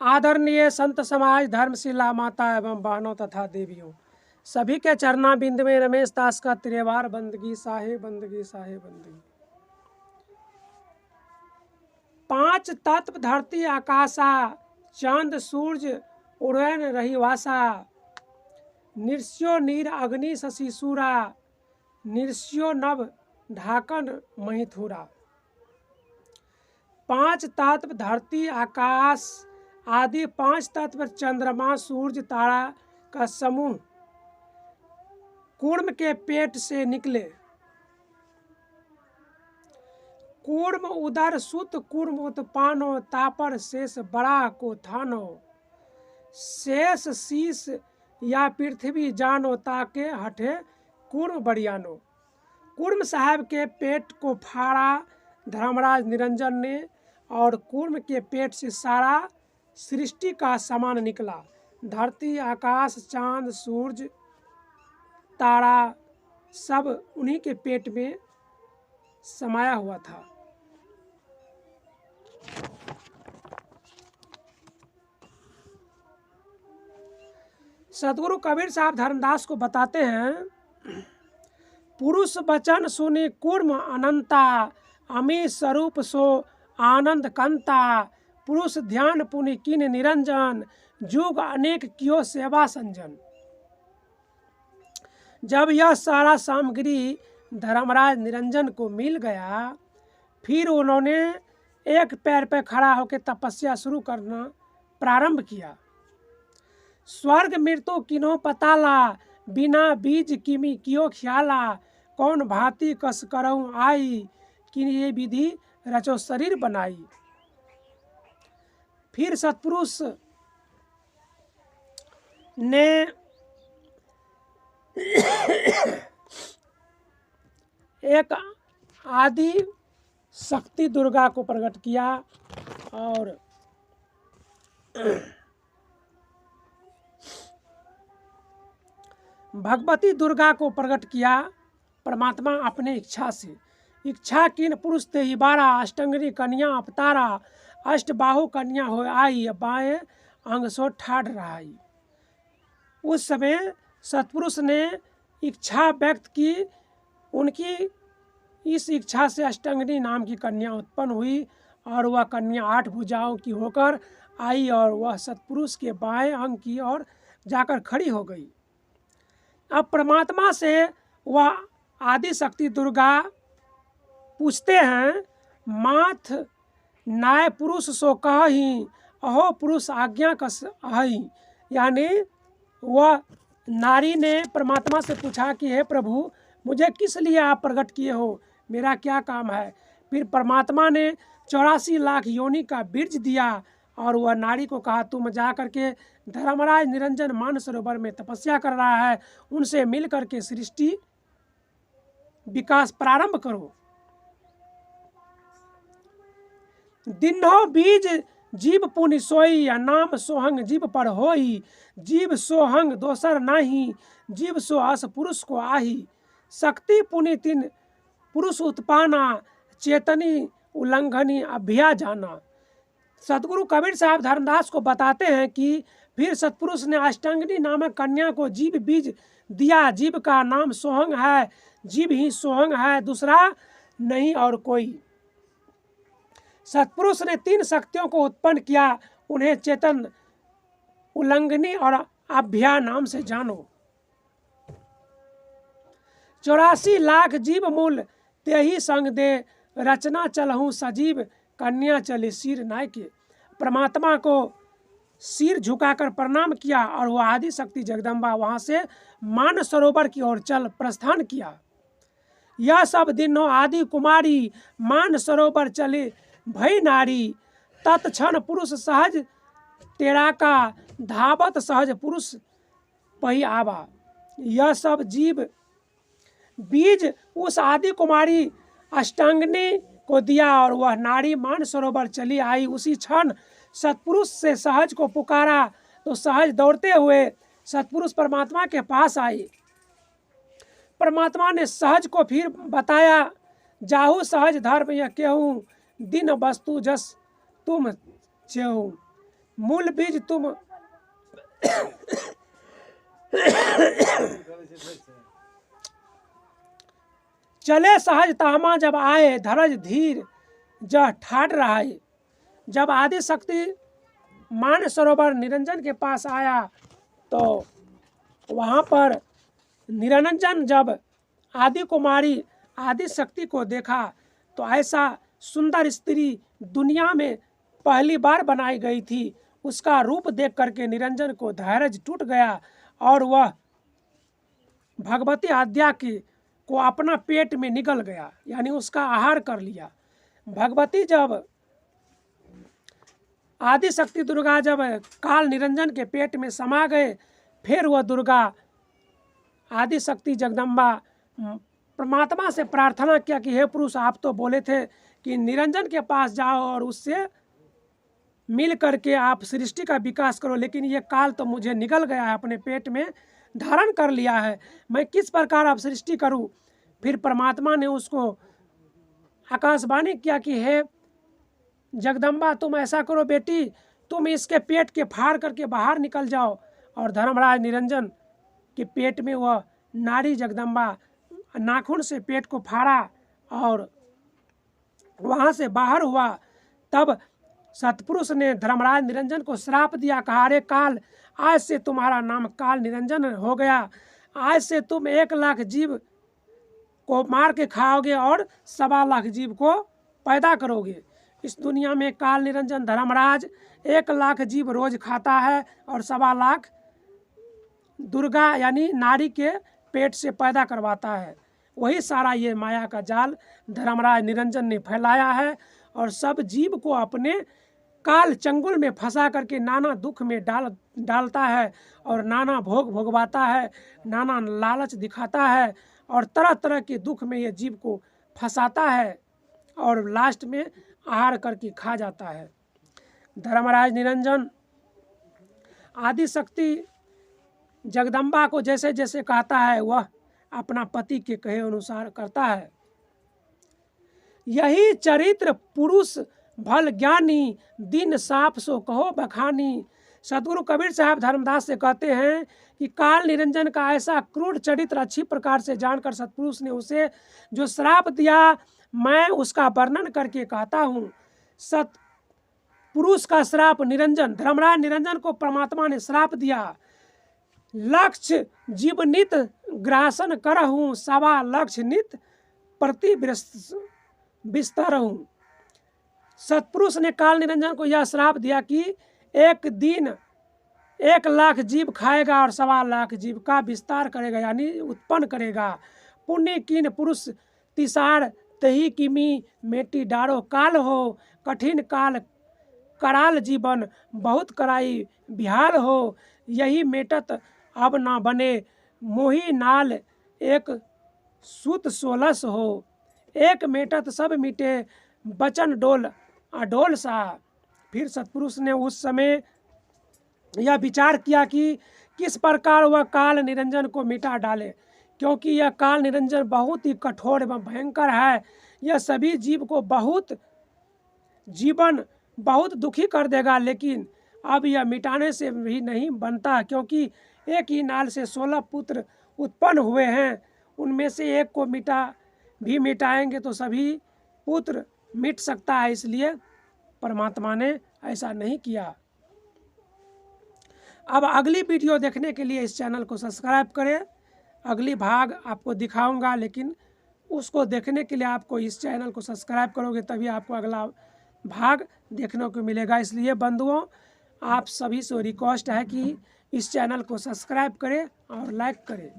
आदरणीय संत समाज, धर्मशिला माता एवं बहनों तथा देवियों, सभी के चरणा बिंद में रमेश दास का तिरेवार बंदगी साहे बंदगी साहे बंदगी। पांच तत्व धरती आकाशा, चांद सूर्य उड़न रही वासा, निर्स्यो नीर अग्नि शशि सूरा, निर्स्यो नभ ढाकन महिथुरा। पांच तत्व धरती आकाश आदि पांच तत्व चंद्रमा सूर्य तारा का समूह कूर्म के पेट से निकले। कूर्म उदर सुत कूर्म उत्पानो, तापर शेष बड़ा को थानो, शेष शीश या पृथ्वी जानो, ताके हटे कूर्म बड़ियानो। कूर्म साहब के पेट को फाड़ा धर्मराज निरंजन ने, और कूर्म के पेट से सारा सृष्टि का सामान निकला। धरती आकाश चांद सूरज तारा सब उन्हीं के पेट में समाया हुआ था। सदगुरु कबीर साहब धर्मदास को बताते हैं, पुरुष वचन सुने कूर्म अनंता, अमी स्वरूप सो आनंद कंता, पुरुष ध्यान पुनि कीन निरंजन, जुग अनेक कियो सेवा संजन। जब यह सारा सामग्री धर्मराज निरंजन को मिल गया, फिर उन्होंने एक पैर पर खड़ा होकर तपस्या शुरू करना प्रारंभ किया। स्वर्ग मृत्यु किनो पताला, बिना बीज किमी कियो ख्याला, कौन भांति कस करऊं आई, किन ये विधि रचो शरीर बनाई। फिर सत्पुरुष ने एक आदि शक्ति दुर्गा को प्रकट किया और भगवती दुर्गा को प्रकट किया। परमात्मा अपने इच्छा से, इच्छा किन पुरुष ते ही बारा, अष्टंगनी कन्या अवतारा, अष्टबाहु कन्या हो आई, बाएं अंग सो ठाढ़ रहाई। उस समय सत्पुरुष ने इच्छा व्यक्त की, उनकी इस इच्छा से अष्टंगनी नाम की कन्या उत्पन्न हुई और वह कन्या 8 भुजाओं की होकर आई और वह सत्पुरुष के बाएं अंग की ओर जाकर खड़ी हो गई। अब परमात्मा से वह आदि शक्ति दुर्गा पूछते हैं, माथ नाय पुरुष सो कही, अहो पुरुष आज्ञा कस अहि। यानी वह नारी ने परमात्मा से पूछा कि हे प्रभु, मुझे किस लिए आप प्रकट किए हो, मेरा क्या काम है। फिर परमात्मा ने 84 लाख योनि का बीज दिया और वह नारी को कहा, तुम जा करके धर्मराज निरंजन मानसरोवर में तपस्या कर रहा है, उनसे मिल करके सृष्टि विकास प्रारंभ करो। दिन्हो बीज जीव पुनि सोई, या नाम सोहंग जीव पर होई, जीव सोहंग दोसर नाही, जीव सो अस पुरुष को आही, शक्ति पुनि तिन पुरुष उत्पाना, चेतनी उल्लंघनी अभ्या जाना। सदगुरु कबीर साहब धर्मदास को बताते हैं कि फिर सत्पुरुष ने अष्टांगिनी नामक कन्या को जीव बीज दिया। जीव का नाम सोहंग है, जीव ही सोहंग है, दूसरा नहीं और कोई। सत्पुरुष ने 3 शक्तियों को उत्पन्न किया, उन्हें चेतन उल्लंघनी और अभ्या नाम से जानो। 84 लाख जीव मूल तेही संग दे, रचना चलहूँ सजीव, कन्या चले सिर नायके। परमात्मा को सिर झुकाकर प्रणाम किया और वह आदि शक्ति जगदम्बा वहां से मान सरोवर की ओर चल प्रस्थान किया। यह सब दिनों आदि कुमारी, मान सरोवर चले भई नारी, तत्क्षण पुरुष सहज तेरा का, धावत सहज पुरुष पही आवा। यह सब जीव बीज उस आदि कुमारी अष्टांगिनी को दिया और वह नारी मान सरोवर चली आई। उसी क्षण सत्पुरुष से सहज को पुकारा तो सहज दौड़ते हुए सत्पुरुष परमात्मा के पास आई। परमात्मा ने सहज को फिर बताया, जाहु सहज धर्म यह केहूँ, दिन वस्तु जस तुम चेहू। मूल बीज तुम चले सहज तामा जब आए धरज धीर जह ठाट रहाए। जब आदि शक्ति मान सरोवर निरंजन के पास आया तो वहाँ पर निरंजन जब आदि कुमारी आदि शक्ति को देखा तो ऐसा सुंदर स्त्री दुनिया में पहली बार बनाई गई थी। उसका रूप देख करके निरंजन को धैर्य टूट गया और वह भगवती आद्या की को अपना पेट में निगल गया, यानी उसका आहार कर लिया। भगवती जब आदि शक्ति दुर्गा जब काल निरंजन के पेट में समा गए, फिर वह दुर्गा आदि शक्ति जगदम्बा परमात्मा से प्रार्थना किया कि हे पुरुष, आप तो बोले थे कि निरंजन के पास जाओ और उससे मिल करके आप सृष्टि का विकास करो, लेकिन ये काल तो मुझे निगल गया है, अपने पेट में धारण कर लिया है, मैं किस प्रकार अब सृष्टि करूं। फिर परमात्मा ने उसको आकाशवाणी किया कि हे जगदम्बा, तुम ऐसा करो बेटी, तुम इसके पेट के फाड़ करके बाहर निकल जाओ। और धर्मराज निरंजन के पेट में वह नारी जगदम्बा नाखून से पेट को फाड़ा और वहाँ से बाहर हुआ। तब सतपुरुष ने धर्मराज निरंजन को श्राप दिया, कहा अरे काल, आज से तुम्हारा नाम काल निरंजन हो गया, आज से तुम 1 लाख जीव को मार के खाओगे और 1.25 लाख जीव को पैदा करोगे। इस दुनिया में काल निरंजन धर्मराज 1 लाख जीव रोज खाता है और 1.25 लाख दुर्गा यानी नारी के पेट से पैदा करवाता है। वही सारा ये माया का जाल धर्मराज निरंजन ने फैलाया है और सब जीव को अपने काल चंगुल में फंसा करके नाना दुख में डालता है और नाना भोग भोगवाता है, नाना लालच दिखाता है और तरह तरह के दुख में ये जीव को फंसाता है और लास्ट में आहार करके खा जाता है। धर्मराज निरंजन आदि शक्ति जगदम्बा को जैसे जैसे कहता है वह अपना पति के कहे अनुसार करता है। यही चरित्र पुरुष भल ज्ञानी, दिन साफ सो कहो बखानी। सदगुरु कबीर साहब धर्मदास से कहते हैं कि काल निरंजन का ऐसा क्रूर चरित्र अच्छी प्रकार से जानकर सतपुरुष ने उसे जो श्राप दिया, मैं उसका वर्णन करके कहता हूँ। सतपुरुष का श्राप निरंजन, धर्मराज निरंजन को परमात्मा ने श्राप दिया, लक्ष्य जीव नित ग्रासन करहूँ, 1.25 लक्ष नित प्रति विस्तरहूँ। सतपुरुष ने काल निरंजन को यह श्राप दिया कि एक दिन 1 लाख जीव खाएगा और 1.25 लाख जीव का विस्तार करेगा, यानी उत्पन्न करेगा। पुण्य कीन पुरुष तिसार तही किमी, मेटी डारो काल हो, कठिन काल कराल जीवन, बहुत कराई बिहार हो। यही मेटत अब ना बने मोही नाल, एक सूत 16 हो। एक मेटत सब मिटे, बचन डोल अडोल सा। फिर सतपुरुष ने उस समय यह विचार किया कि किस प्रकार वह काल निरंजन को मिटा डाले, क्योंकि यह काल निरंजन बहुत ही कठोर एवं भयंकर है। यह सभी जीव को जीवन बहुत दुखी कर देगा, लेकिन अब यह मिटाने से भी नहीं बनता, क्योंकि एक ही नाल से 16 पुत्र उत्पन्न हुए हैं। उनमें से एक को मिटाएंगे तो सभी पुत्र मिट सकता है, इसलिए परमात्मा ने ऐसा नहीं किया। अब अगली वीडियो देखने के लिए इस चैनल को सब्सक्राइब करें। अगली भाग आपको दिखाऊंगा, लेकिन उसको देखने के लिए आपको इस चैनल को सब्सक्राइब करोगे तभी आपको अगला भाग देखने को मिलेगा। इसलिए बंधुओं, आप सभी से रिक्वेस्ट है कि इस चैनल को सब्सक्राइब करें और लाइक करें।